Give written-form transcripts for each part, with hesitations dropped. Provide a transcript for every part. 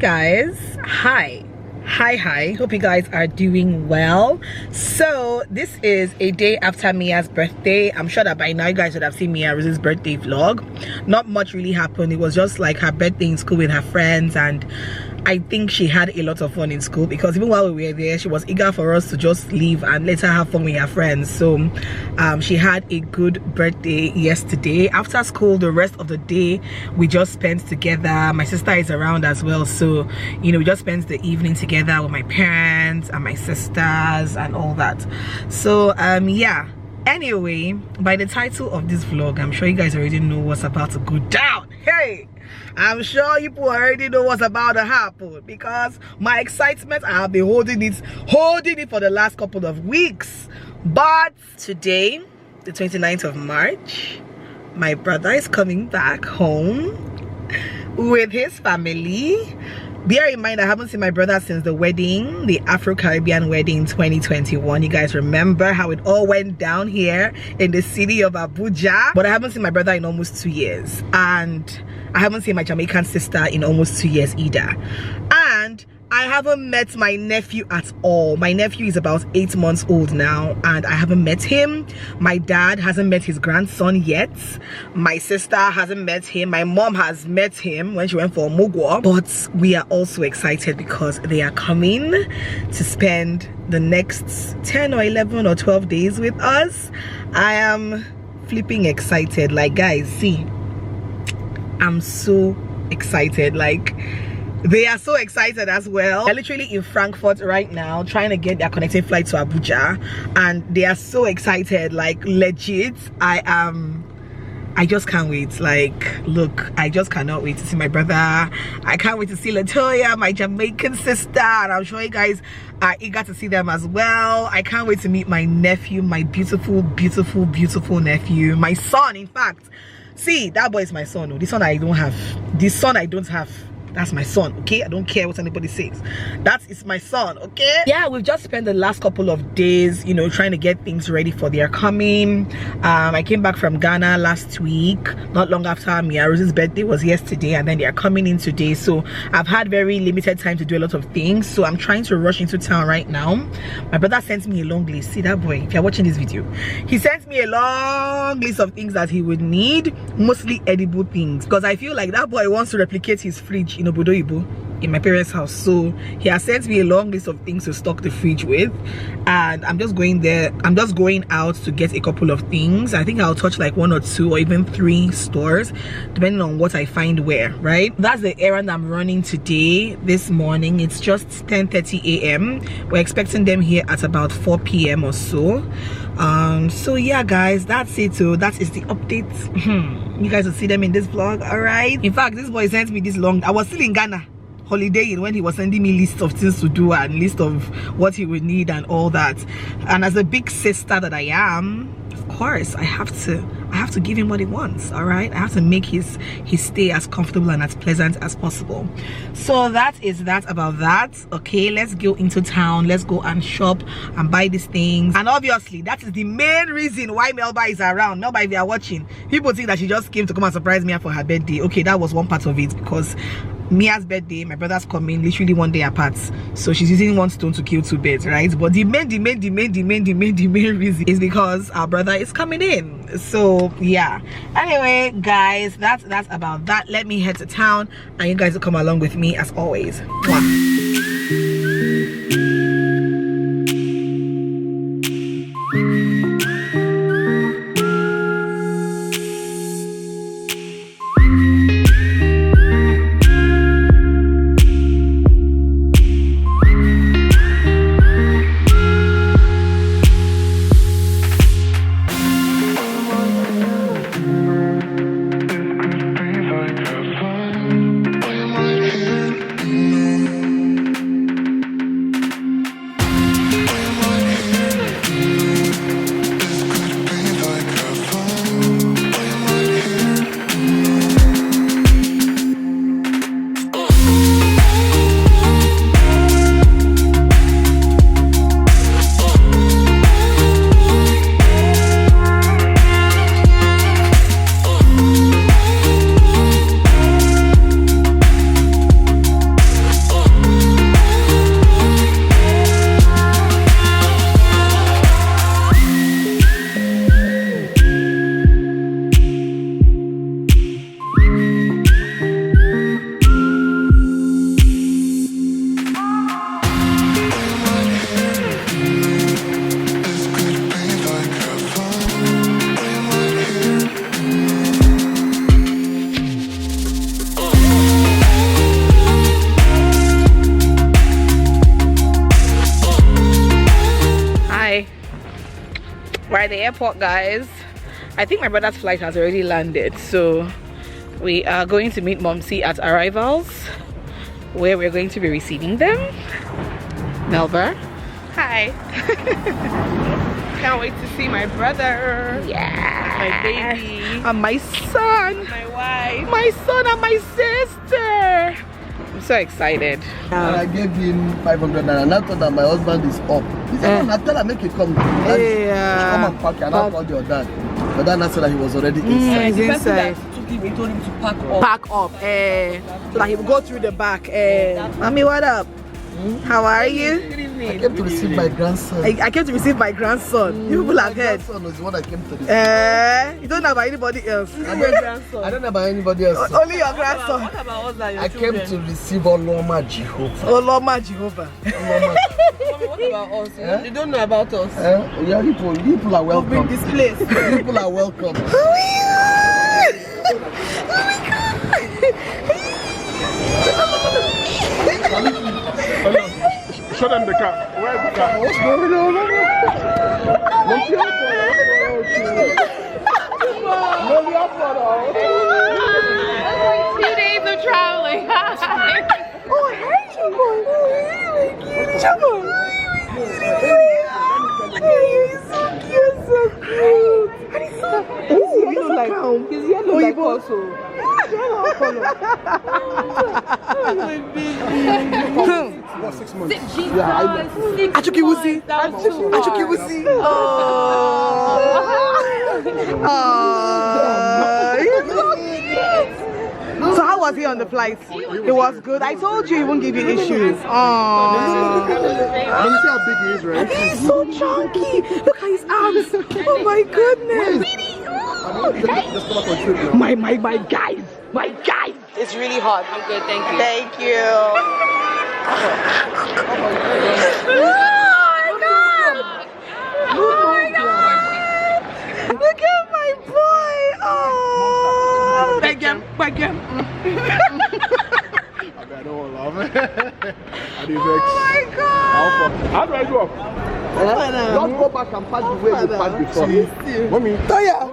guys, hi, hope you guys are doing well. So this is a day after Mia's birthday. I'm sure that by now you guys would have seen Mia Rose's birthday vlog. Not much really happened. It was just like her birthday in school with her friends, and I think she had a lot of fun in school because even while we were there, she was eager for us to just leave and let her have fun with her friends. So she had a good birthday yesterday. After school, the rest of the day we just spent together. My sister is around as well, so you know, we just spent the evening together with my parents and my sisters and all that. So yeah, anyway, by the title of this vlog, I'm sure you guys already know what's about to go down. Hey, I'm sure you already know what's about to happen because my excitement, I have been holding it for the last couple of weeks. But today, the 29th of March, my brother is coming back home with his family. Bear in mind, I haven't seen my brother since the wedding, the Afro-Caribbean wedding in 2021. You guys remember how it all went down here in the city of Abuja? But I haven't seen my brother in almost 2 years. And I haven't seen my Jamaican sister in almost 2 years either. And I haven't met my nephew at all. My nephew is about 8 months old now, and I haven't met him. My dad hasn't met his grandson yet. My sister hasn't met him. My mom has met him when she went for Mugwa. But we are also excited because they are coming to spend the next 10 or 11 or 12 days with us. I am flipping excited. Like, guys, see, I'm so excited. Like, they are so excited as well. They're literally in Frankfurt right now trying to get their connecting flight to Abuja, and they are so excited, like legit. I just can't wait. Like, look, I just cannot wait to see my brother. I can't wait to see Latoya, my Jamaican sister, and I'm sure you guys are eager to see them as well. I can't wait to meet my nephew, my beautiful nephew, my son. In fact, see, that boy is my son. This son I don't have. That's my son, okay? I don't care what anybody says. That is my son, okay? Yeah, we've just spent the last couple of days, you know, trying to get things ready for their coming. I came back from Ghana last week, not long after Mia Rose's birthday was yesterday, and then they are coming in today. So I've had very limited time to do a lot of things. So I'm trying to rush into town right now. My brother sent me a long list. See that boy, if you're watching this video, he sent me a long list of things that he would need, mostly edible things, because I feel like that boy wants to replicate his fridge in Obodo Ibo in my parents' house. So he has sent me a long list of things to stock the fridge with, and I'm just going out to get a couple of things. I think I'll touch like 1 or 2 or even 3 stores depending on what I find where, right? That's the errand I'm running today. This morning it's just 10:30 a.m. we're expecting them here at about 4 p.m. or so. So yeah, guys, that's it. So that is the update. You guys will see them in this vlog. All right, in fact, this boy sent me this long. I was still in Ghana holidaying when he was sending me lists of things to do and list of what he would need and all that. And as a big sister that I am, of course I have to give him what he wants. All right, I have to make his stay as comfortable and as pleasant as possible. So that is that about that. Okay, let's go into town. Let's go and shop and buy these things. And obviously that is the main reason why Melba is around. Melba, if you are watching, people think that she just came to come and surprise Mia for her birthday. Okay, that was one part of it, because Mia's birthday, my brother's coming literally 1 day apart, so she's using one stone to kill 2 birds, right? But the main reason is because our brother is coming in. So yeah, anyway guys, that's about that. Let me head to town and you guys will come along with me as always. Mwah. the airport, guys. I think my brother's flight has already landed, so we are going to meet Momsy at arrivals, where we're going to be receiving them. Melba, hi. Can't wait to see my brother. Yeah, my baby, and my son, my wife, my son, and my sister. I'm so excited. And I gave him 500 and I told that my husband is up. He said, I tell him make it come. Come and pack, and I called your dad. But then I said that he was already inside. He's inside. He told him to pack up. Pack up, so that he will go through the back. Mommy, what up? How are you? Good evening. I came to receive my grandson. I came to receive my grandson. You people have heard. My grandson was what I came to receive. You don't know about anybody else. I don't know about anybody else. Only your grandson. What about us that your I came to receive Oloma Jehovah. Oloma Jehovah. What about us? You don't know about us. Yeah, people are welcome. Bring this place. People are welcome. Oh my god! Show them the car. Where's the car? What's going on? Like 2 days of traveling. Oh, hey, Chubon. Chubon. You're so cute, so cute. He's yellow like also. What, 6 months? Achuki Wusi. So how was he on the flight? It was good. I told you he won't give you issues. Let me see how big he is, right? He's so chunky. Look at his arms. Oh my goodness. My guys. My guys. It's really hot. I'm good, thank you. Thank you. Oh my god. Look at my boy. Oh. Beg him. I don't love it. Oh my god. How do I go up? Don't go back and pass the way you passed before. Mommy. Toya.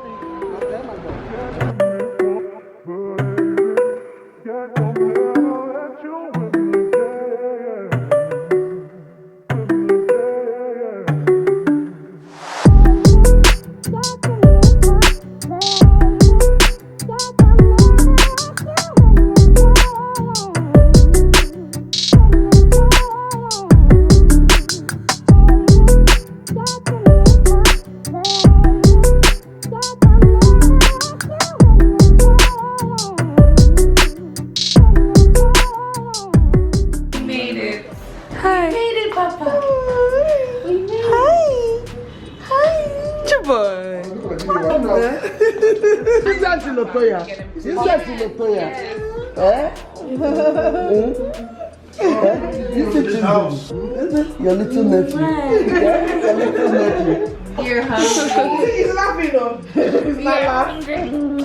Your little nephew. Your little nephew. You're hungry. He's laughing though. He's not laughing.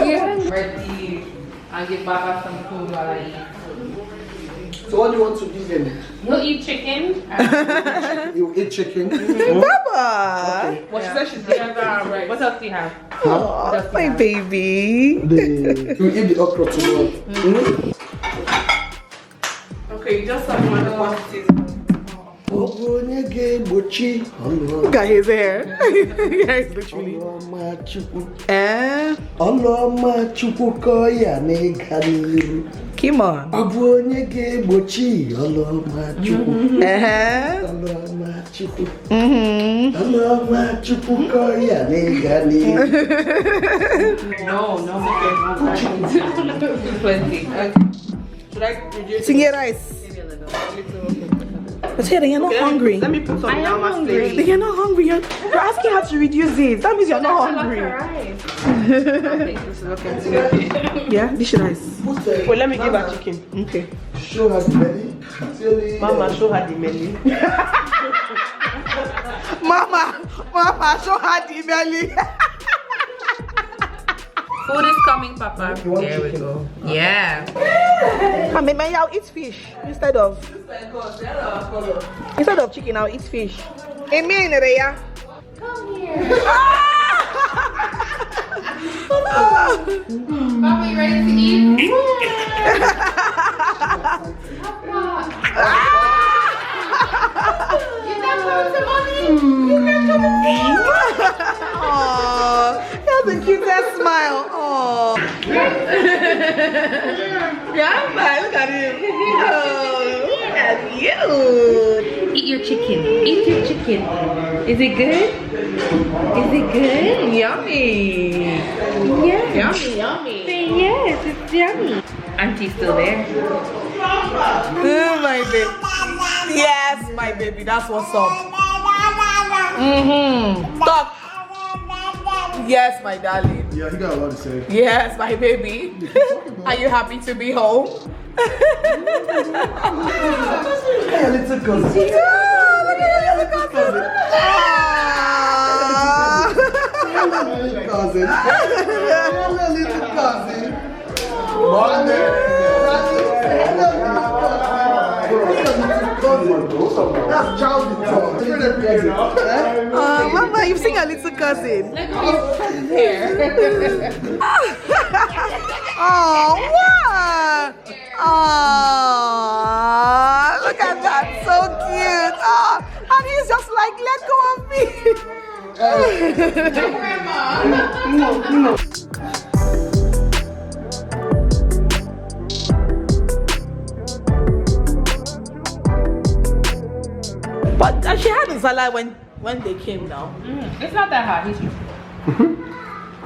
You're hungry. I'll give Baba some food while I eat. So what do you want to give him? He'll eat chicken. You eat chicken? Baba. Okay. Well, she said she's getting right. What else do you have? Oh, my baby. You eat the okra tomorrow. Okay, you just saw one of the quantities. Look at his hair. Yeah, it's literally. Come on. No, plenty. Should I reduce Sing your rice. But hey, you're not hungry. Let me put some down my plate. You're not hungry. You're asking how to reduce it. That means you're not hungry. Yeah, dish rice. Wait, let me give her chicken. Okay. Show her the belly. Mama, show her the belly. Mama, show her the belly. Food is coming, Papa. There we go. Yeah. Maybe I'll eat fish instead of chicken. I'll eat fish. Come here. Papa, you ready to eat? Give that phone to mommy. Give that phone to mommy. Aww, that's the cutest smile. Aww. Yeah, look at him. Oh, look at you. Eat your chicken. Eat your chicken. Is it good? Is it good? Yummy. Yes. Yummy, yummy. Say yes, it's yummy. Auntie's still there. Oh, my baby. Yes, my baby. That's what's up. Stop. Yes, my darling. Yeah, he got a lot to say. Yes, my baby. Are you happy to be home? Hey, little cousin. Yeah, look at your little cousin. Little cousin. Little cousin. Monday. That's childhood talk. Mama, you've seen your little cousin. Look how you hair. Oh, what? Oh, look at that. So cute. Oh, and he's just like, let go of me. But she had a salad when they came now. It's not that hot. He's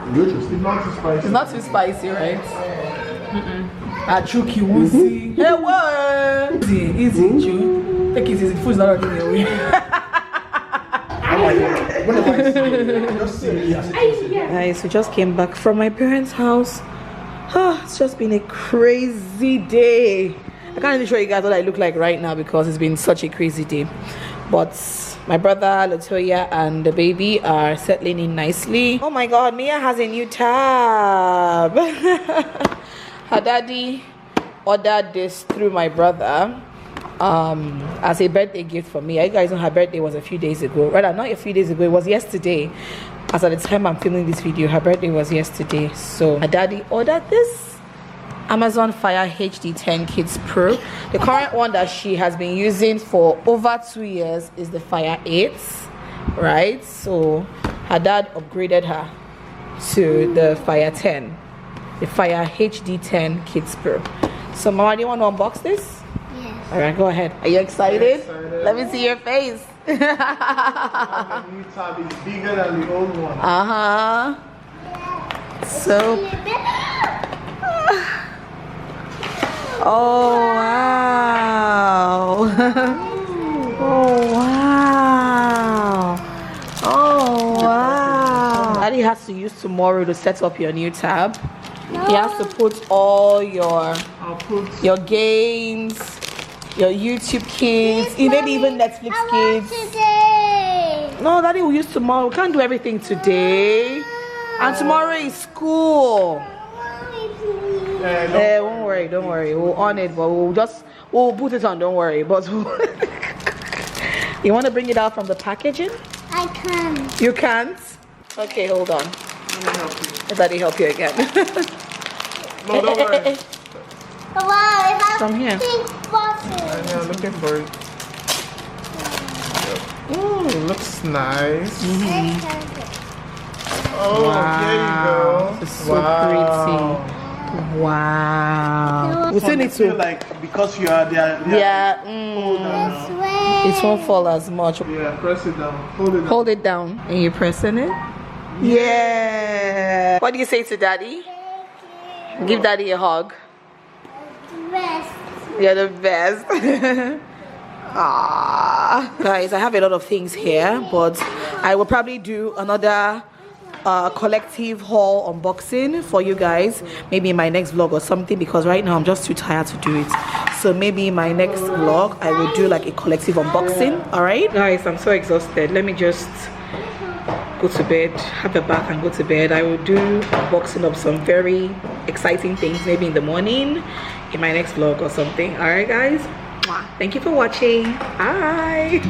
It's not too spicy. It's not too spicy, right? A chuki woozy. Hey, what? Easy, Chu. Take it easy. The food's not running away. Guys, we just came back from my parents' house. It's just been a crazy day. I can't even show you guys what I look like right now because it's been such a crazy day. But my brother, Latoya, and the baby are settling in nicely. Oh my god, Mia has a new tab. Her daddy ordered this through my brother as a birthday gift for me. You guys know her birthday was a few days ago. Rather, not a few days ago, it was yesterday. As at the time I'm filming this video, her birthday was yesterday. So her daddy ordered this Amazon Fire HD10 Kids Pro. The current one that she has been using for over 2 years is the Fire 8, right? So her dad upgraded her to the Fire 10, the Fire HD10 Kids Pro. So Mama, do you want to unbox this? Yes. All right, go ahead. Are you excited? Let me see your face. The new tab is bigger than the old one. So oh wow. Oh wow. Oh wow. Daddy has to use tomorrow to set up your new tab. He has to put all your games, your YouTube kids, maybe even Netflix kids. No, Daddy will use tomorrow. We can't do everything today. And tomorrow is school. Won't worry, don't worry. We'll on it, but we'll put it on, don't worry. But you want to bring it out from the packaging? I can't. You can't? Okay, hold on. Let me help you. Let Daddy help you again. No, don't worry. Wow, it has From here. pink buttons. I'm looking for it. Oh, it looks nice. Oh, there you go. It's so pretty. Wow. We still need feel to. like because you are there. Yeah. It won't fall as much. Yeah, press it down. Hold it down. Hold it down. And you're pressing it? Yeah. What do you say to Daddy? Give Daddy a hug. Best. You're the best. Ah, guys, I have a lot of things here, but I will probably do another collective haul unboxing for you guys, maybe in my next vlog or something, because right now I'm just too tired to do it. So maybe in my next vlog I will do like a collective unboxing. All right, guys, I'm so exhausted. Let me just go to bed, have a bath and go to bed. I will do unboxing of some very exciting things maybe in the morning in my next vlog or something. All right, guys, thank you for watching. Bye.